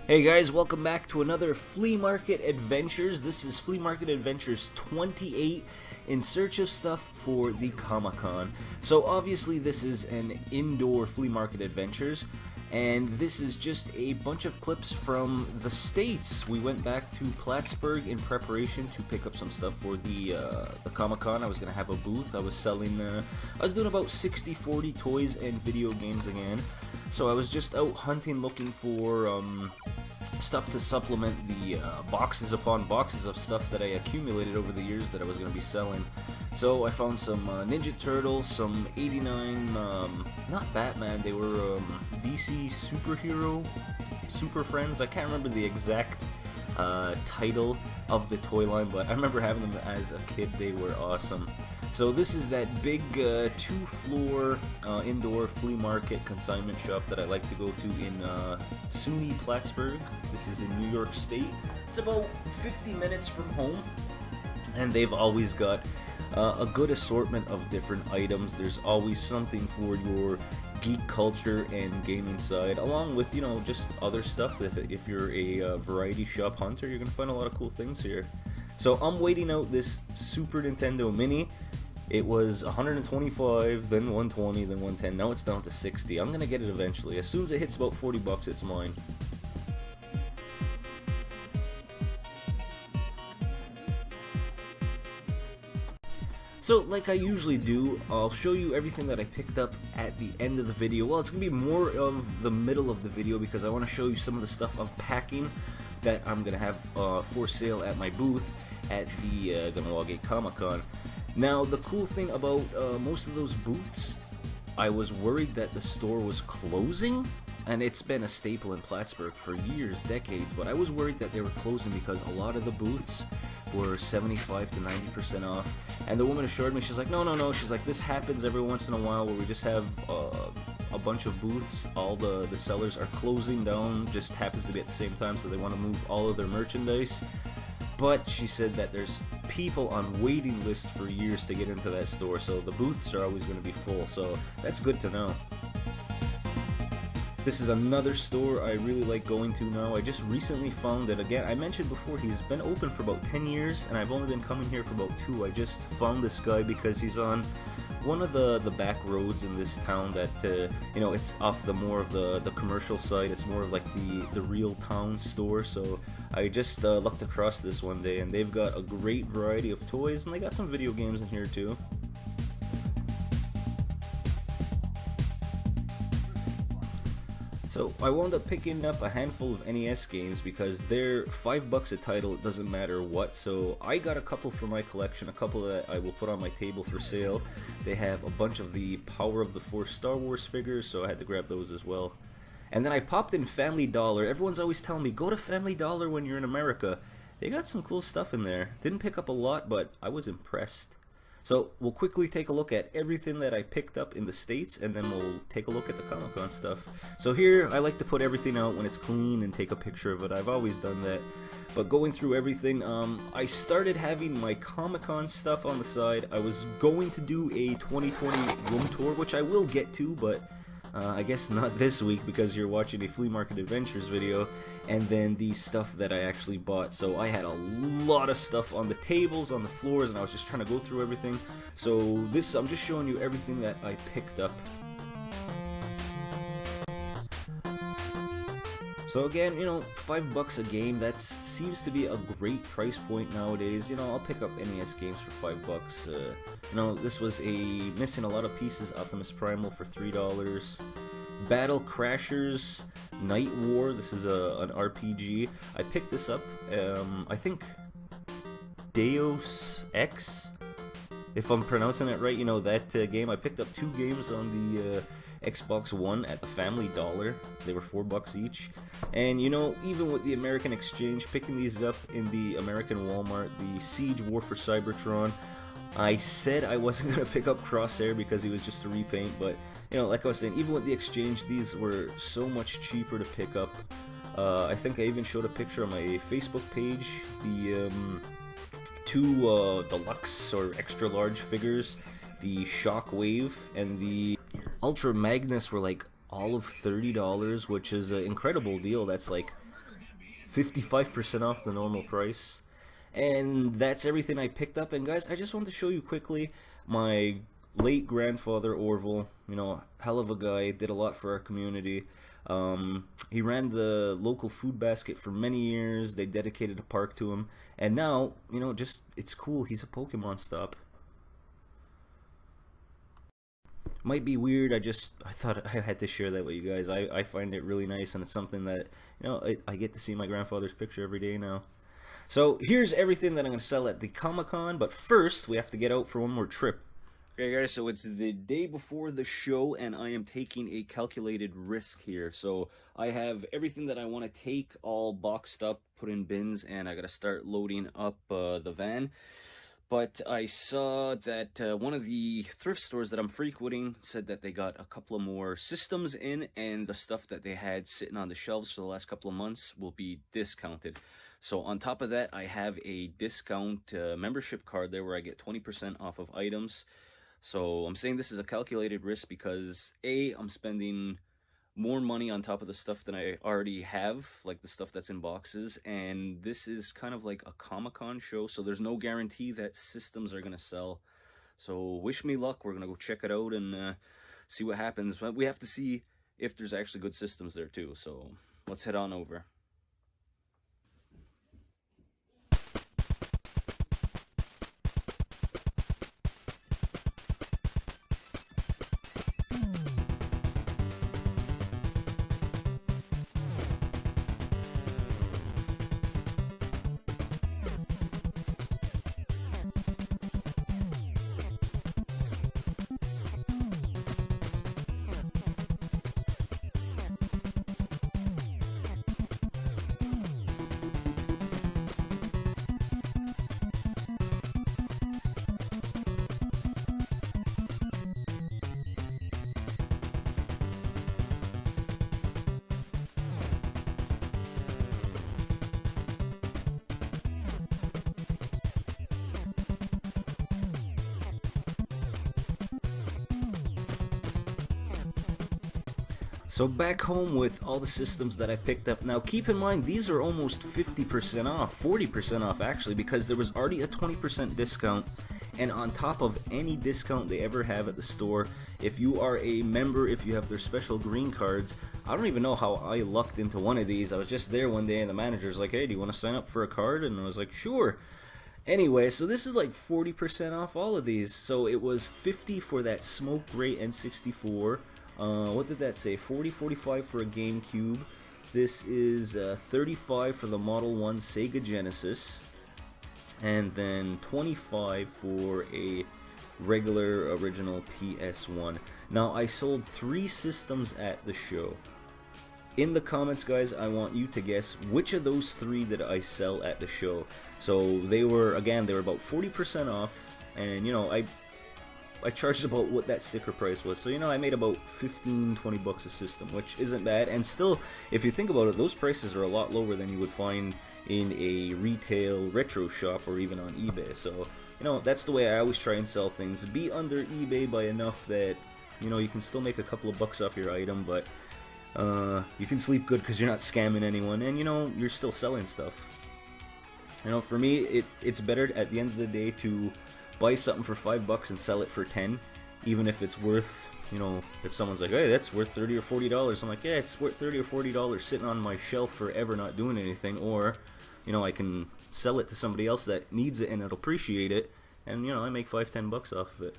Hey guys, welcome back to another Flea Market Adventures. This is Flea Market Adventures 28 in search of stuff for the Comic-Con. So obviously this is an indoor Flea Market Adventures, and this is just a bunch of clips from the States. We went back to Plattsburgh in preparation to pick up some stuff for the Comic-Con. I was going to have a booth. I was selling, I was doing about 60-40 toys and video games again. So I was just out hunting, looking for stuff to supplement the boxes upon boxes of stuff that I accumulated over the years that I was going to be selling. So I found some Ninja Turtles, some 89, not Batman, they were DC superhero, Super Friends. I can't remember the exact title of the toy line, but I remember having them as a kid. They were awesome. So this is that big two-floor indoor flea market consignment shop that I like to go to in SUNY Plattsburgh. This is in New York State. It's about 50 minutes from home, and they've always got a good assortment of different items. There's always something for your geek culture and gaming side, along with, you know, just other stuff. If you're a variety shop hunter, you're gonna find a lot of cool things here. So I'm waiting out this Super Nintendo Mini. It was 125, then 120, then 110. Now it's down to 60. I'm gonna get it eventually. As soon as it hits about 40 bucks, it's mine. So, like I usually do, I'll show you everything that I picked up at the end of the video. Well, it's going to be more of the middle of the video because I want to show you some of the stuff I'm packing that I'm going to have for sale at my booth at the Gate Comic-Con. Now, the cool thing about most of those booths, I was worried that the store was closing, and it's been a staple in Plattsburgh for years, decades, but I was worried that they were closing because a lot of the booths were 75 to 90% off, and the woman assured me, she's like, no, she's like, this happens every once in a while where we just have a bunch of booths, all the sellers are closing down, just happens to be at the same time, so they want to move all of their merchandise. But she said that there's people on waiting lists for years to get into that store, so the booths are always going to be full, so that's good to know. This is another store I really like going to now. I just recently found it. Again, I mentioned before, he's been open for about 10 years, and I've only been coming here for about 2. I just found this guy because he's on one of the back roads in this town that, you know, it's off the more of the commercial side. It's more of like the real town store, so I just looked across this one day, and they've got a great variety of toys, and they got some video games in here too. So I wound up picking up a handful of NES games because they're $5 a title, it doesn't matter what. So I got a couple for my collection, a couple that I will put on my table for sale. They have a bunch of the Power of the Force Star Wars figures, so I had to grab those as well. And then I popped in Family Dollar. Everyone's always telling me, go to Family Dollar when you're in America. They got some cool stuff in there. Didn't pick up a lot, but I was impressed. So we'll quickly take a look at everything that I picked up in the States, and then we'll take a look at the Comic-Con stuff. So here, I like to put everything out when it's clean and take a picture of it. I've always done that. But going through everything, I started having my Comic-Con stuff on the side. I was going to do a 2020 room tour, which I will get to, but I guess not this week because you're watching a Flea Market Adventures video, and then the stuff that I actually bought. So I had a lot of stuff on the tables, on the floors, and I was just trying to go through everything. So this, I'm just showing you everything that I picked up. So again, you know, $5 a game, that seems to be a great price point nowadays. You know, I'll pick up NES games for $5. You know, this was missing a lot of pieces, Optimus Primal for $3. Battle Crashers Night War, this is an RPG. I picked this up, I think Deus Ex, if I'm pronouncing it right, you know, that game. I picked up 2 games on the Xbox One at the Family Dollar. They were $4 each. And you know, even with the American exchange, picking these up in the American Walmart, the Siege War for Cybertron, I said I wasn't going to pick up Crosshair because he was just a repaint, but you know, like I was saying, even with the exchange, these were so much cheaper to pick up. I think I even showed a picture on my Facebook page, the 2 deluxe or extra large figures, the Shockwave and the Ultra Magnus were like all of $30, which is an incredible deal. That's like 55% off the normal price. And that's everything I picked up. And guys, I just wanted to show you quickly my late grandfather Orville. You know, hell of a guy, did a lot for our community. He ran the local food basket for many years. They dedicated a park to him, and now, you know, just, it's cool. He's a Pokemon stop. Might be weird. I thought I had to share that with you guys. I find it really nice, and it's something that, you know, I get to see my grandfather's picture every day now. So here's everything that I'm going to sell at the Comic-Con, but first we have to get out for one more trip. Okay guys, so it's the day before the show, and I am taking a calculated risk here. So I have everything that I want to take all boxed up, put in bins, and I got to start loading up the van. But I saw that one of the thrift stores that I'm frequenting said that they got a couple of more systems in, and the stuff that they had sitting on the shelves for the last couple of months will be discounted. So on top of that, I have a discount membership card there where I get 20% off of items. So I'm saying this is a calculated risk because A, I'm spending more money on top of the stuff than I already have, like the stuff that's in boxes, and this is kind of like a Comic-Con show, so there's no guarantee that systems are gonna sell. So wish me luck. We're gonna go check it out and see what happens, but we have to see if there's actually good systems there too. So let's head on over. So back home with all the systems that I picked up. Now keep in mind, these are almost 50% off, 40% off actually, because there was already a 20% discount, and on top of any discount they ever have at the store, if you are a member, if you have their special green cards, I don't even know how I lucked into one of these. I was just there one day and the manager's like, hey, do you want to sign up for a card? And I was like, sure. Anyway, so this is like 40% off all of these. So it was 50 for that Smoke Gray N64. What did that say? 40, 45 for a GameCube. This is 35 for the Model 1 Sega Genesis. And then 25 for a regular original PS1. Now, I sold 3 systems at the show. In the comments, guys, I want you to guess which of those 3 did I sell at the show. So they were, again, they were about 40% off. And, you know, I charged about what that sticker price was, so you know I made about 15-20 bucks a system, which isn't bad. And still, if you think about it, those prices are a lot lower than you would find in a retail retro shop or even on eBay. So you know, that's the way I always try and sell things. Be under eBay by enough that you know you can still make a couple of bucks off your item, but you can sleep good because you're not scamming anyone, and you know you're still selling stuff. You know, for me, it's better at the end of the day to buy something for $5 and sell it for 10, even if it's worth, you know, if someone's like, hey, that's worth $30 or $40, I'm like, yeah, it's worth $30 or $40 sitting on my shelf forever not doing anything. Or, you know, I can sell it to somebody else that needs it and it'll appreciate it, and you know, I make $5-10 off of it.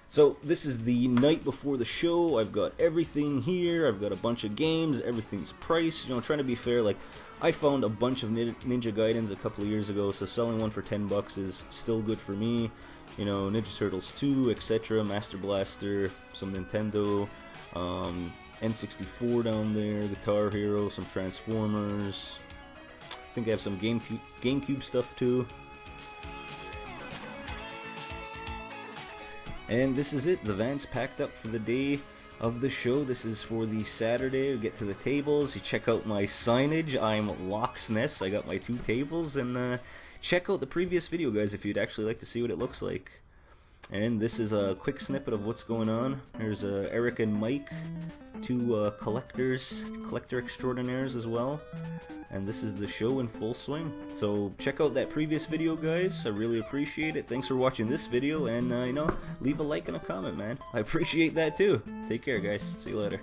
So this is the night before the show. I've got everything here. I've got a bunch of games. Everything's priced. You know, trying to be fair. Like, I found a bunch of Ninja Gaidens a couple of years ago, so selling one for $10 is still good for me. You know, Ninja Turtles 2, etc., Master Blaster, some Nintendo, N64 down there, Guitar Hero, some Transformers. I think I have some GameCube stuff too. And this is it. The van's packed up for the day of the show. This is for the Saturday. We get to the tables. You check out my signage. I'm Loch SNES. I got my 2 tables. And check out the previous video, guys, if you'd actually like to see what it looks like. And this is a quick snippet of what's going on. There's Eric and Mike, two collector extraordinaires as well. And this is the show in full swing. So check out that previous video, guys. I really appreciate it. Thanks for watching this video, and you know, leave a like and a comment, man. I appreciate that too. Take care, guys. See you later.